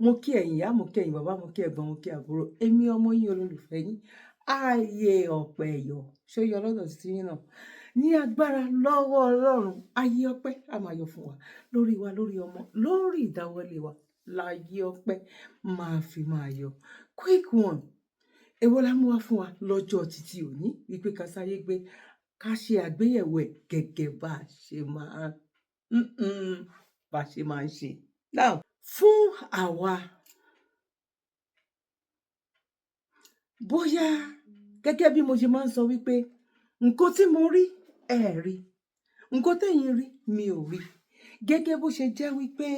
mo kí ẹ̀yin ìyá, mo kí ẹ̀yin bàbá, mo kí ẹ̀gbọ́n, mo kí àbúrò. Èmi ọmọ yín olólùfẹ́ yín, Ayé ọpẹ́ ẹ̀yọ̀. Ṣé ó yọ lọ́dọ̀ sí yín náà? Ní agbára lọ́wọ́ Ọlọ́run, ayé ọpẹ́ á máa yọ fún wa. Lórí wa, lórí ọmọ, lórí ìdáwọ́lé wa, láyé ọpẹ́ máa fi máa yọ. Quick one. Èwo la mú wá fún wa lọ́jọ́ títí òní wípé ká sáyé gbé ká ṣe àgbéyẹ̀wò ẹ̀ gẹ́gẹ́ bá a ṣe máa ń ṣe. Now, fún àwa bóyá gẹ́gẹ́ bí mo ṣe máa ń sọ wípé nǹkan tí mo rí ẹ rí, nǹkan tẹ́yin rí mi ò rí. Gẹ́gẹ́ bó ṣe jẹ́ wípé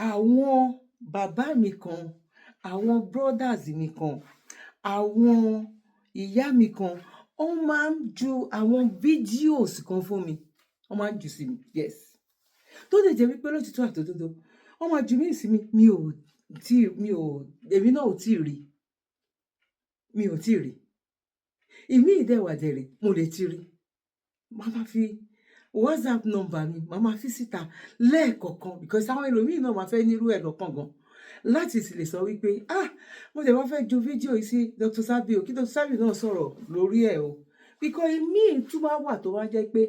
àwọn bàbá mi kan, àwọn brothers mi kan, àwọn ìyá mi kan, wọ́n máa ń ju àwọn videos kan fún mi. Wọ́n máa ń jù sí mi, yes. Tó lè jẹ́ wípé lótìtọ́ àtòdodo, wọ́n máa jù mí sí mi, èmi náà ò tí ì rí. Mi ò tí ì rí. Ìmí ìdẹ́wà dẹ̀rẹ̀, mo lè ti rí. Màá máa fi WhatsApp number mi, màá máa fi síta lẹ́ẹ̀kọ̀kan because àwọn ẹlòmíì náà máa fẹ́ nírú ẹ̀ lọ́kàn gan. Láti sì lè sọ wípé, mo dẹ̀ wá fẹ́ ju fídíò yìí sí Dr. Sabio, kí Dr. Sabio náà sọ̀rọ̀ lórí ẹ̀ o. Because ìmí tún wá wà tó wá jẹ́ pé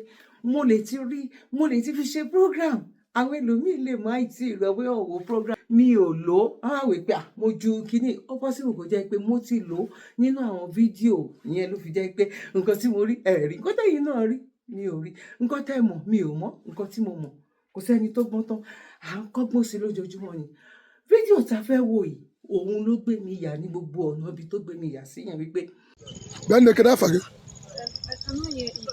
mo lè ti rí, mo lè ti fi ṣe program. Àwọn ẹlòmíì lè má tí ì lọ pé ọ̀wọ́ program. Mi ò lò ó. Wọ́n á wí pé mo ju kíní. Ó possible kó jẹ́ pé mo ti lò ó nínú àwọn fídíò yẹn ló fi jẹ́ pé nǹkan tí mo rí rí. Nǹkan tẹ́yin náà rí mi ò rí. Nǹkan tẹ́ mọ̀ mi ò mọ̀. Nǹkan tí mo mọ̀ kò sẹ́ni tó gbọ́n tán. À ń kọ́gbọ́n sí lójoojúmọ́ ni. Fídíò tá a fẹ́ wò yìí, òun ló gbé mi yà ní gbogbo ọ̀nà ibi tó gbé mi yà sí yẹn wípé. Bẹ́ẹ̀ni kí n dáfà gé. I cannot hear Igbo.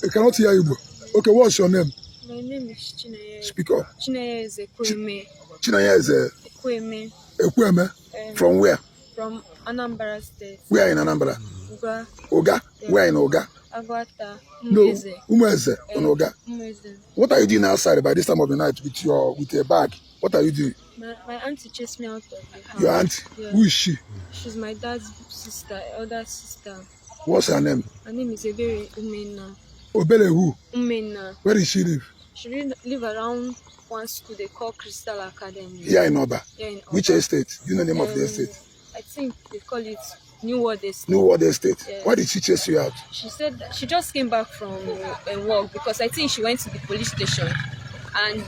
You cannot hear Igbo. Okay, what's your name? My name is Chineye. Speak up. Chineye is Ekweme. Chineye is Ekweme. Ekweme. From where? From Anambra State. Where in Anambra? Uga. Oga? Yeah. Where in Oga? Agwata. No, Umeze. Umeze in Oga. Umeze. What are you doing outside by this time of the night with your bag? What are you doing? My auntie chased me out of the house. Your auntie? Yeah. Who is she? She's my dad's sister, elder sister. What's her name? Her name is Ebere Umena. Obele who? Umena. Where does she live? She live around one school they call Crystal Academy. Here in Oba. Yeah, in Oba. Which estate? Do you know the name of the estate? I think they call it New World Estate. New World Estate. Yeah. Why did she chase you out? She said that she just came back from a walk because I think she went to the police station and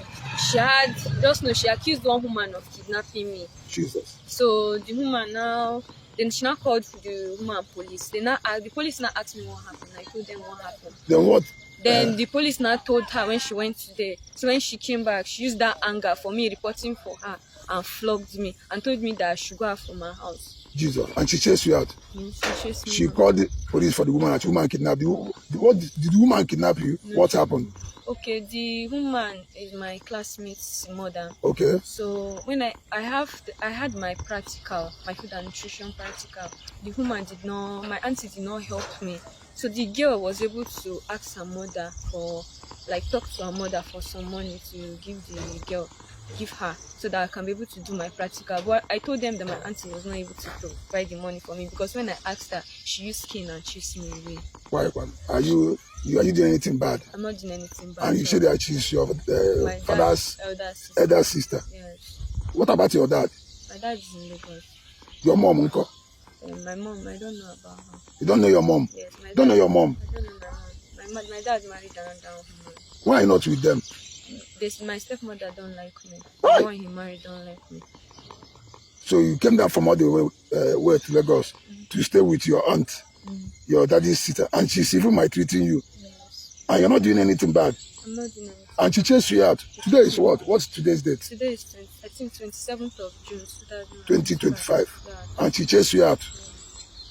she accused one woman of kidnapping me. Jesus. So the woman then she now called the woman police. The police now asked me what happened. I told them what happened. Then what? Then the police now told her when she went there. So when she came back, she used that anger for me reporting for her and flogged me and told me that I should go out from her house. Jesus. And she chased you out? Yes, she chased me She out. called the police for the woman and the woman kidnapped you. What did the woman kidnap you? No. What happened? Okay, the woman is my classmate's mother. Okay. So when I had my practical, my food and nutrition practical, my auntie did not help me. So the girl was able to ask her mother talk to her mother for some money to give her so that I can be able to do my practical. But I told them that my auntie was not able to provide the money for me because when I asked her, she used cane and chased me away. Why? Are you doing anything bad? I'm not doing anything bad. And you said that she's your my father's elder sister. Yes. What about your dad? My dad is in Lagos. Your mom, uncle? My mom, I don't know about her. You don't know your mom? Yes, my dad. Don't know your mom? I don't know my mom. My dad married another woman. Why are you not with them? My stepmother don't like me. Why? The one he married don't like me. So you came down from all the way to Lagos to stay with your aunt, your daddy's sister, and she's even maltreating you. Yes. And you're not doing anything bad. I'm not doing anything. And she chased you out. Today is what? What's today's date? Today is 27th of June 2025. Yeah. And she chased you out.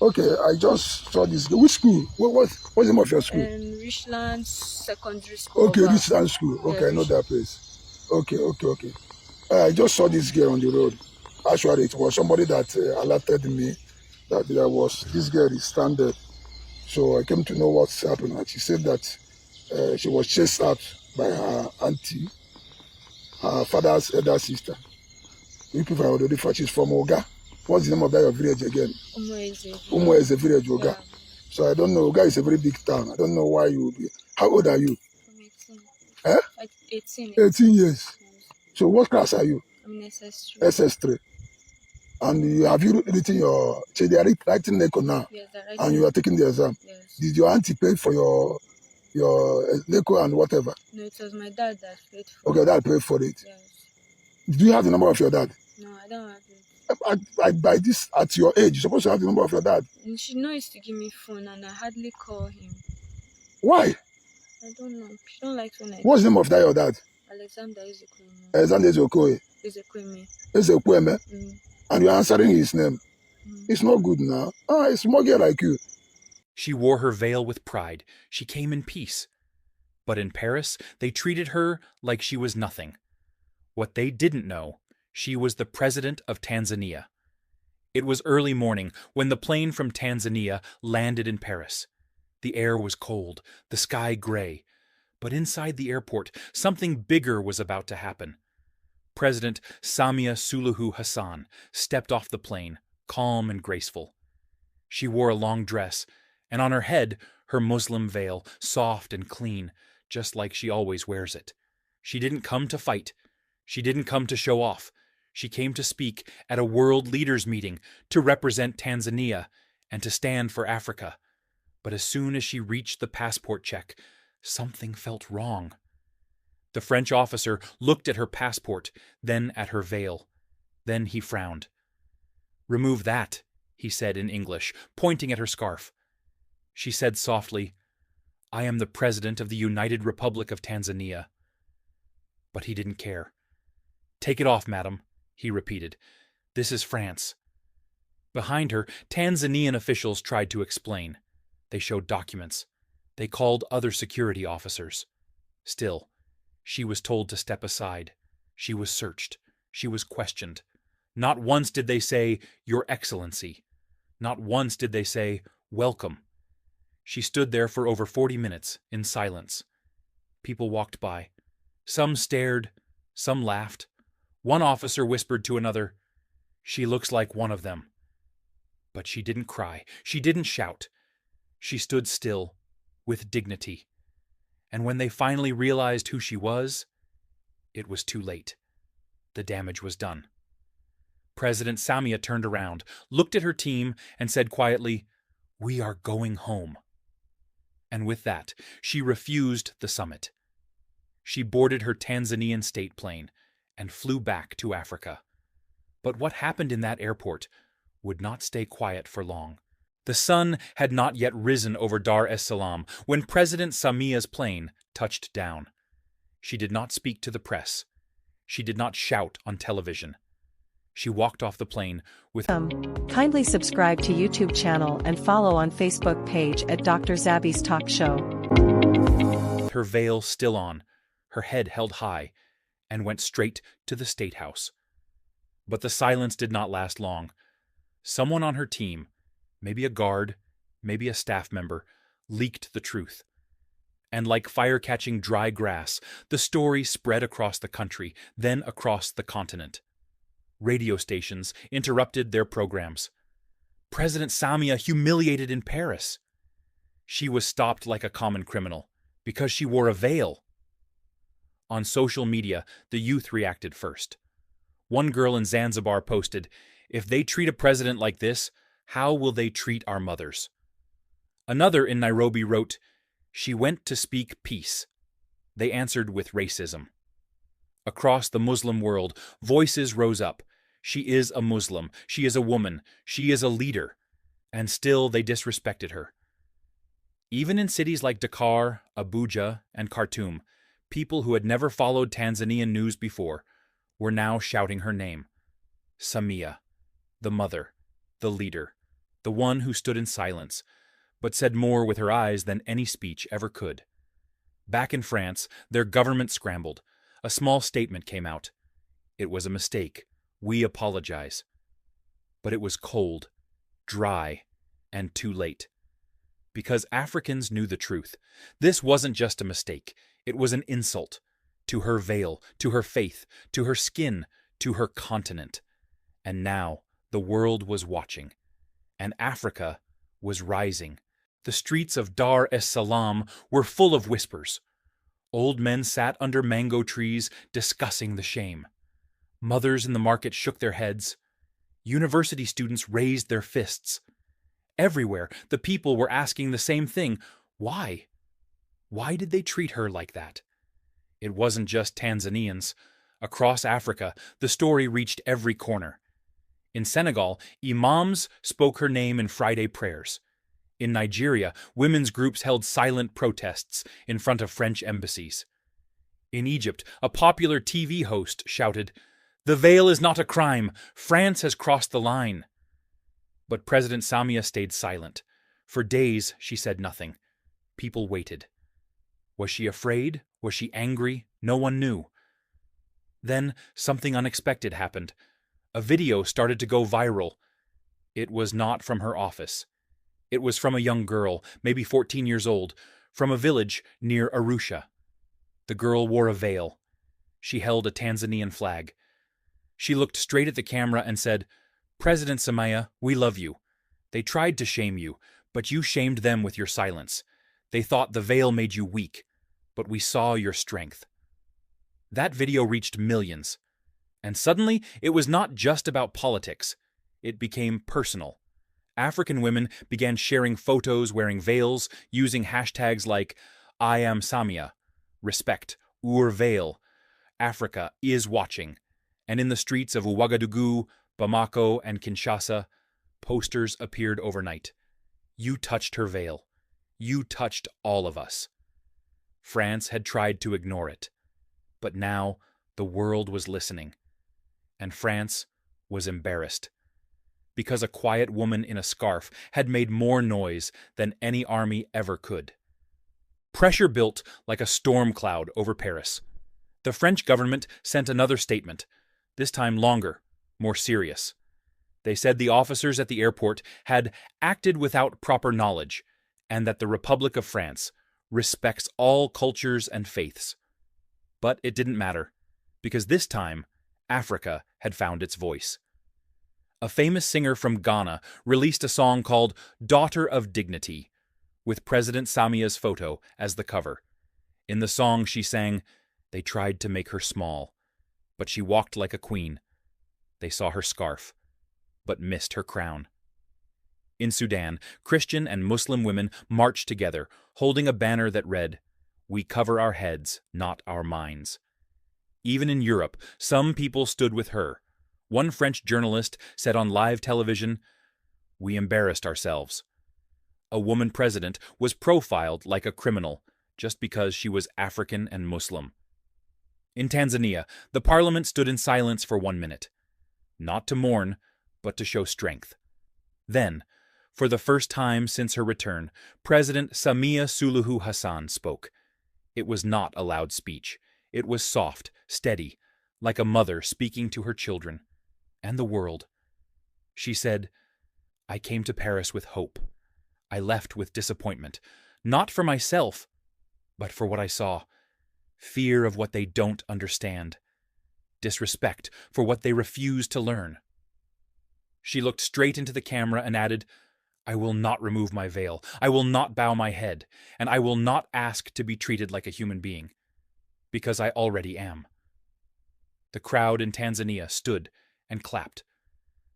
Okay, I just saw this. Which school? What's the name of your school? Richland Secondary School. Okay, Richland School. Okay, Yeah, I know that place. Okay. I just saw this girl on the road. Actually, it was somebody that alerted me that this girl is stranded. So I came to know what's happened. And she said that she was chased out by her auntie, her father's elder sister. You people are already she's from Oga. What's the name of that your village again? Umo is a village, Oga. Yeah. So I don't know. Oga is a very big town. I don't know why you would be. How old are you? I'm 18. Eh? Like 18. 18 years. So what class are you? I'm in SS3. SS3. And have you written your, so they are writing NECO now, Yes, that I and you are taking the exam. Yes. Did your auntie pay for your NECO and whatever? No, it was my dad that paid for Okay, it. dad paid for it. Yes. Do you have the number of your dad? No, I don't have it. By this, at your age, you're supposed to have the number of your dad. And she knows to give me phone, and I hardly call him. Why? I don't know. She don't like when I. What's the name of that your dad? Alexander Ezekweme. Alexander Ezekweme. Ezekweme. And you're answering his name. It's not good now. A small girl like you. She wore her veil with pride. She came in peace. But in Paris, they treated her like she was nothing. What they didn't know, she was the president of Tanzania. It was early morning when the plane from Tanzania landed in Paris. The air was cold, the sky gray. But inside the airport, something bigger was about to happen. President Samia Suluhu Hassan stepped off the plane, calm and graceful. She wore a long dress, and on her head, her Muslim veil, soft and clean, just like she always wears it. She didn't come to fight. She didn't come to show off. She came to speak at a world leaders meeting, to represent Tanzania, and to stand for Africa. But as soon as she reached the passport check, something felt wrong. The French officer looked at her passport, then at her veil. Then he frowned. "Remove that," he said in English, pointing at her scarf. She said softly, "I am the President of the United Republic of Tanzania." But he didn't care. "Take it off, madam," he repeated. "This is France." Behind her, Tanzanian officials tried to explain. They showed documents. They called other security officers. Still, she was told to step aside. She was searched. She was questioned. Not once did they say, "Your Excellency." Not once did they say, "Welcome." She stood there for over 40 minutes in silence. People walked by. Some stared, some laughed. One officer whispered to another, "She looks like one of them." But she didn't cry. She didn't shout. She stood still, with dignity. And when they finally realized who she was, it was too late. The damage was done. President Samia turned around, looked at her team, and said quietly, "We are going home." And with that, she refused the summit. She boarded her Tanzanian state plane and flew back to Africa. But what happened in that airport would not stay quiet for long. The sun had not yet risen over Dar es Salaam when President Samia's plane touched down. She did not speak to the press. She did not shout on television. She walked off the plane with... Kindly subscribe to YouTube channel and follow on Facebook page at Dr. Zabby's Talk Show. Her veil still on, her head held high, and went straight to the State House. But the silence did not last long. Someone on her team, maybe a guard, maybe a staff member, leaked the truth. And like fire catching dry grass, the story spread across the country, then across the continent. Radio stations interrupted their programs. President Samia humiliated in Paris. She was stopped like a common criminal because she wore a veil. On social media, the youth reacted first. One girl in Zanzibar posted, "If they treat a president like this, how will they treat our mothers?" Another in Nairobi wrote, "She went to speak peace." They answered with racism. Across the Muslim world, voices rose up. She is a Muslim. She is a woman. She is a leader. And still they disrespected her. Even in cities like Dakar, Abuja, and Khartoum, people who had never followed Tanzanian news before were now shouting her name. Samia, the mother, the leader, the one who stood in silence, but said more with her eyes than any speech ever could. Back in France, their government scrambled. A small statement came out. "It was a mistake. We apologize." But it was cold, dry, and too late. Because Africans knew the truth. This wasn't just a mistake. It was an insult. To her veil, to her faith, to her skin, to her continent. And now the world was watching. And Africa was rising. The streets of Dar es Salaam were full of whispers. Old men sat under mango trees discussing the shame. Mothers in the market shook their heads. University students raised their fists. Everywhere, the people were asking the same thing. Why? Why did they treat her like that? It wasn't just Tanzanians. Across Africa, the story reached every corner. In Senegal, imams spoke her name in Friday prayers. In Nigeria, women's groups held silent protests in front of French embassies. In Egypt, a popular TV host shouted, "The veil is not a crime. France has crossed the line." But President Samia stayed silent. For days, she said nothing. People waited. Was she afraid? Was she angry? No one knew. Then something unexpected happened. A video started to go viral. It was not from her office. It was from a young girl, maybe 14 years old, from a village near Arusha. The girl wore a veil. She held a Tanzanian flag. She looked straight at the camera and said, "President Samia, we love you. They tried to shame you, but you shamed them with your silence. They thought the veil made you weak, but we saw your strength." That video reached millions. And suddenly, it was not just about politics. It became personal. African women began sharing photos wearing veils, using hashtags like "I am Samia," "Respect," "Ur Veil," "Africa is watching." And in the streets of Ouagadougou, Bamako, and Kinshasa, posters appeared overnight. "You touched her veil. You touched all of us." France had tried to ignore it. But now the world was listening. And France was embarrassed. Because a quiet woman in a scarf had made more noise than any army ever could. Pressure built like a storm cloud over Paris. The French government sent another statement, this time longer, more serious. They said the officers at the airport had acted without proper knowledge, and that the Republic of France respects all cultures and faiths. But it didn't matter, because this time, Africa had found its voice. A famous singer from Ghana released a song called "Daughter of Dignity," with President Samia's photo as the cover. In the song she sang, "They tried to make her small, but she walked like a queen. They saw her scarf, but missed her crown." In Sudan, Christian and Muslim women marched together, holding a banner that read, "We cover our heads, not our minds." Even in Europe, some people stood with her. One French journalist said on live television, "We embarrassed ourselves." A woman president was profiled like a criminal just because she was African and Muslim. In Tanzania, the parliament stood in silence for 1 minute. Not to mourn, but to show strength. Then, for the first time since her return, President Samia Suluhu Hassan spoke. It was not a loud speech. It was soft, steady, like a mother speaking to her children and the world. She said, "I came to Paris with hope. I left with disappointment, not for myself, but for what I saw. Fear of what they don't understand. Disrespect for what they refuse to learn." She looked straight into the camera and added, "I will not remove my veil. I will not bow my head. And I will not ask to be treated like a human being. Because I already am." The crowd in Tanzania stood and clapped.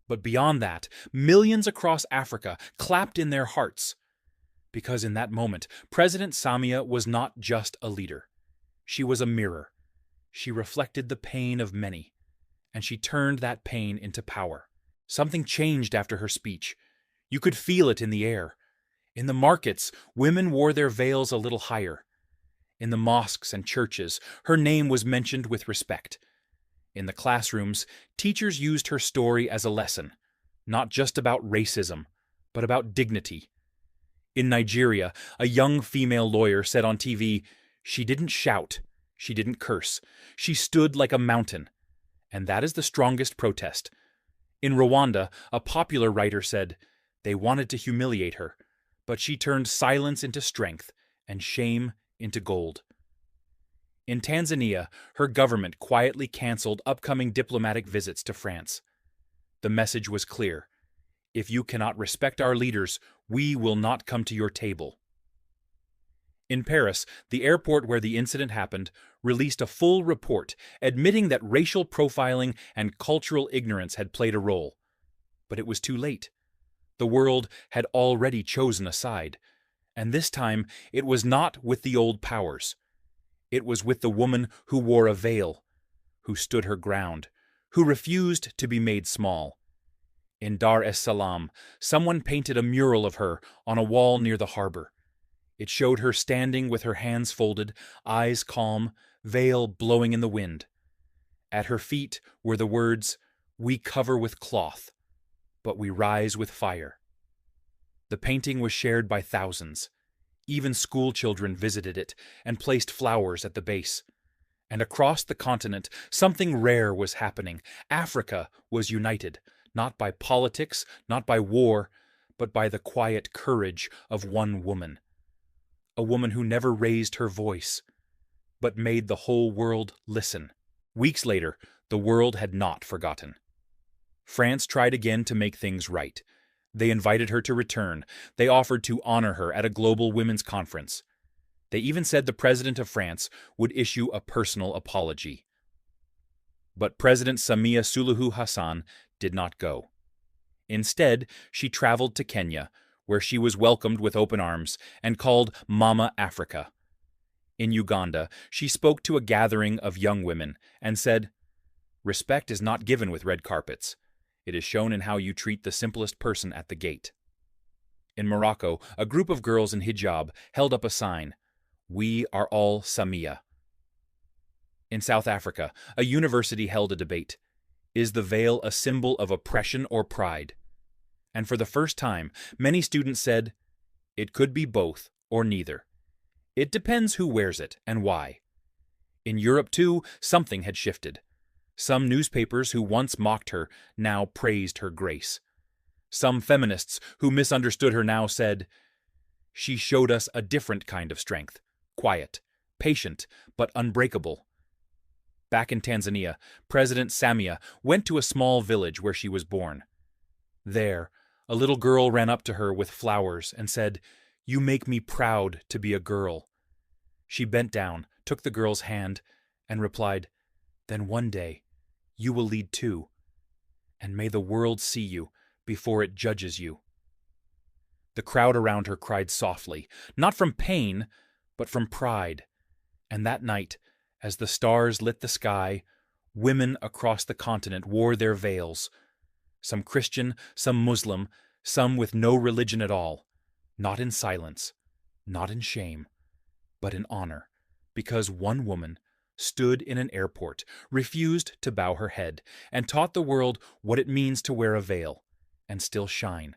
But beyond that, millions across Africa clapped in their hearts. Because in that moment, President Samia was not just a leader. She was a mirror. She reflected the pain of many, and she turned that pain into power. Something changed after her speech. You could feel it in the air. In the markets, women wore their veils a little higher. In the mosques and churches, her name was mentioned with respect. In the classrooms, teachers used her story as a lesson, not just about racism, but about dignity. In Nigeria, a young female lawyer said on TV, "She didn't shout, she didn't curse, she stood like a mountain." And that is the strongest protest. In Rwanda, a popular writer said, "They wanted to humiliate her, but she turned silence into strength and shame into gold." In Tanzania, her government quietly canceled upcoming diplomatic visits to France. The message was clear. If you cannot respect our leaders, we will not come to your table. In Paris, the airport where the incident happened released a full report admitting that racial profiling and cultural ignorance had played a role. But it was too late. The world had already chosen a side, and this time it was not with the old powers. It was with the woman who wore a veil, who stood her ground, who refused to be made small. In Dar es Salaam, someone painted a mural of her on a wall near the harbor. It showed her standing with her hands folded, eyes calm, veil blowing in the wind. At her feet were the words, "We cover with cloth, but we rise with fire." The painting was shared by thousands. Even school children visited it and placed flowers at the base. And across the continent, something rare was happening. Africa was united, not by politics, not by war, but by the quiet courage of one woman. A woman who never raised her voice, but made the whole world listen. Weeks later, the world had not forgotten. France tried again to make things right. They invited her to return. They offered to honor her at a global women's conference. They even said the president of France would issue a personal apology. But President Samia Suluhu Hassan did not go. Instead, she traveled to Kenya, where she was welcomed with open arms and called Mama Africa. In Uganda, she spoke to a gathering of young women and said, "Respect is not given with red carpets. It is shown in how you treat the simplest person at the gate." In Morocco, a group of girls in hijab held up a sign, "We are all Samia." In South Africa, a university held a debate. Is the veil a symbol of oppression or pride? And for the first time, many students said, it could be both or neither. It depends who wears it and why. In Europe, too, something had shifted. Some newspapers who once mocked her now praised her grace. Some feminists who misunderstood her now said, "She showed us a different kind of strength, quiet, patient, but unbreakable." Back in Tanzania, President Samia went to a small village where she was born. There, a little girl ran up to her with flowers and said, "You make me proud to be a girl." She bent down, took the girl's hand, and replied, "Then one day, you will lead too, and may the world see you before it judges you." The crowd around her cried softly, not from pain, but from pride. And that night, as the stars lit the sky, women across the continent wore their veils, some Christian, some Muslim, some with no religion at all, not in silence, not in shame, but in honor, because one woman stood in an airport, refused to bow her head, and taught the world what it means to wear a veil and still shine.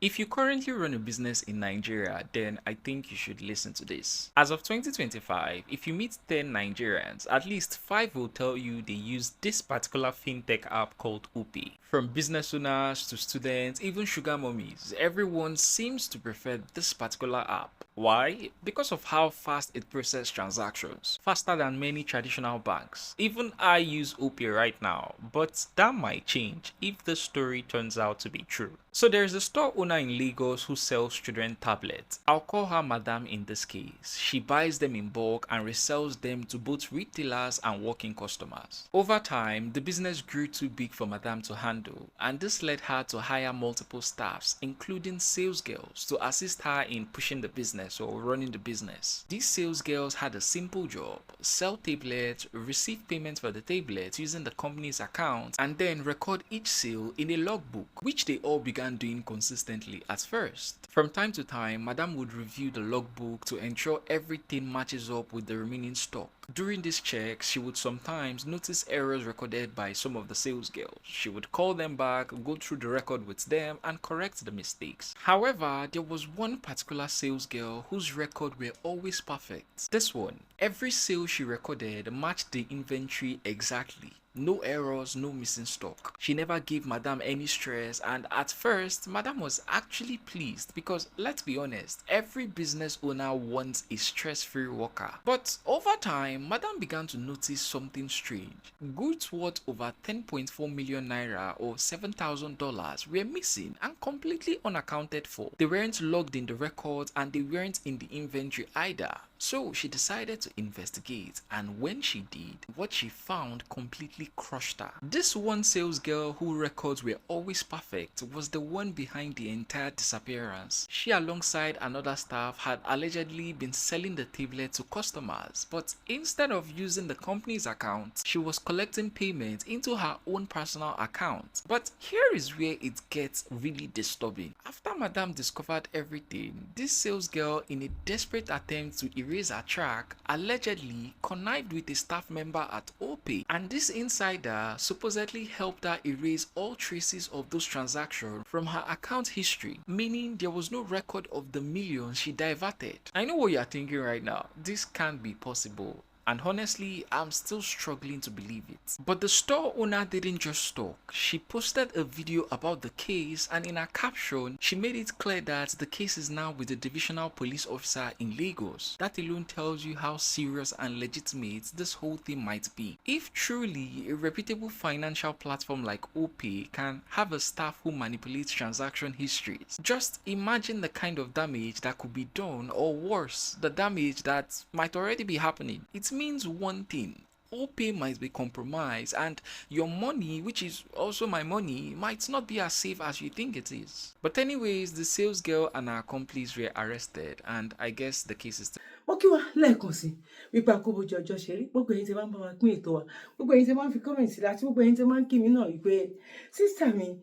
If you currently run a business in Nigeria, then I think you should listen to this. As of 2025, if you meet 10 Nigerians, at least 5 will tell you they use this particular fintech app called Opay. From business owners to students, even sugar mummies, everyone seems to prefer this particular app. Why? Because of how fast it processes transactions, faster than many traditional banks. Even I use Opay right now, but that might change if the story turns out to be true. So there's a store owner in Lagos who sells children tablets. I'll call her Madam in this case. She buys them in bulk and resells them to both retailers and walk-in customers. Over time, the business grew too big for Madam to handle, and this led her to hire multiple staffs, including sales girls, to assist her in pushing the business or running the business. These sales girls had a simple job: sell tablets, receive payments for the tablets using the company's account, and then record each sale in a logbook, which they all began doing consistently at first. From time to time, Madam would review the logbook to ensure everything matches up with the remaining stock. During these checks, she would sometimes notice errors recorded by some of the sales girls. She would call them back, go through the record with them, and correct the mistakes. However, there was one particular sales girl whose record were always perfect. This one, Every sale she recorded matched the inventory exactly. No errors, no missing stock. She never gave Madame any stress, and at first, Madame was actually pleased because, let's be honest, every business owner wants a stress-free worker. But over time, Madame began to notice something strange. Goods worth over 10.4 million naira or $7,000 were missing and completely unaccounted for. They weren't logged in the records and they weren't in the inventory either. So she decided to investigate, and when she did, what she found completely crushed her. This one sales girl whose records were always perfect was the one behind the entire disappearance. She alongside another staff had allegedly been selling the tablet to customers, but instead of using the company's account, she was collecting payments into her own personal account. But here is where it gets really disturbing. After Madame discovered everything, this sales girl, in a desperate attempt to erase her track, allegedly connived with a staff member at OPay, and this insider supposedly helped her erase all traces of those transactions from her account history, meaning there was no record of the millions she diverted. I know what you're thinking right now. This can't be possible. And honestly, I'm still struggling to believe it. But the store owner didn't just talk. She posted a video about the case, and in her caption, she made it clear that the case is now with the divisional police officer in Lagos. That alone tells you how serious and legitimate this whole thing might be. If truly a reputable financial platform like OPay can have a staff who manipulates transaction histories, just imagine the kind of damage that could be done, or worse, the damage that might already be happening. It means one thing: OPay might be compromised, and your money, which is also my money, might not be as safe as you think it is. But anyways, the sales girl and her accomplice were arrested, and I guess the case is still. Mo kí wa lẹ́ẹ̀kan sí wípé a kú bójú ọjọ́ ṣe rí, gbogbo ẹ̀yin tí máa ń bá wa pín ètò wa, gbogbo ẹ̀yin tí máa ń fi kọ́mẹ̀ntì láti gbogbo ẹ̀yin tí máa ń kí mi náà wípé sísà mi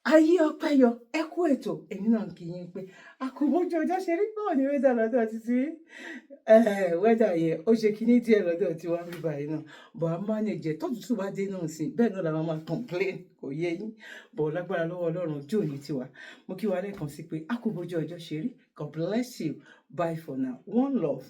ayé ọpẹ́ yọ ẹ kú ètò, èmi náà ń kí yín pé a kú bójú ọjọ́ ṣe rí. Báwo ni wẹ́dà lọ́dọ̀ títí wẹ́dà yẹn ó ṣe kíní díẹ̀ lọ́dọ̀ tí wọ́n ń bí báyìí náà, bọ̀ a manage tó tútù bá dé náà sí bẹ́ẹ̀ náà la máa complain, kò yé yín, bọ̀ lágbára lọ́wọ́ Ọlọ́run ojú òní tiwa. Mo kí wa lẹ́ẹ̀kan sí pé a kú bójú ọjọ́ ṣe rí. God bless you. Bye for now. One love.